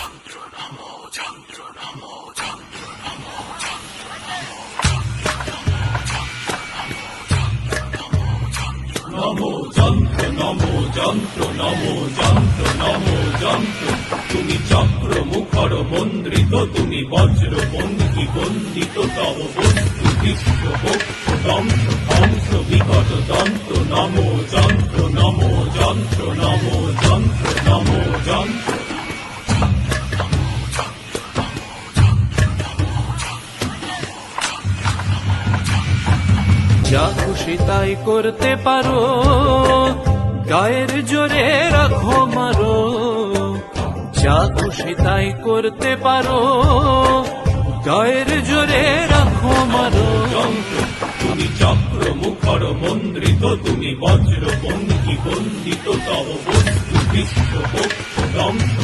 যন্ত্র নমো যন্ত্র নমো যন্ত্র নমো যন্ত্র নমো যন্ত্র নমো যন্ত্র নমো যন্ত্র নমো যন্ত্র তুমি চক্র মুখর মন্দ্রিত তুমি বজ্র বন্দী বন্দিত তব বস্তু বিশ্ব বক্ষ ধ্বংস ধ্বংস বিকট যন্ত্র নমো যন্ত্র নমো যন্ত্র নমো যন্ত্র নমো যন্ত্র যা খুশি তাই করতে পারো, গায়ের জোরে রাখো মারো। যা খুশি তাই করতে পারো, গায়ের জোরে রাখো মারো। যন্ত্র তুমি চক্র মুখর মন্দ্রিত তুমি বজ্র বন্দী বন্দিত তব বস্তু বিশ্ব বক্ষ ধ্বংস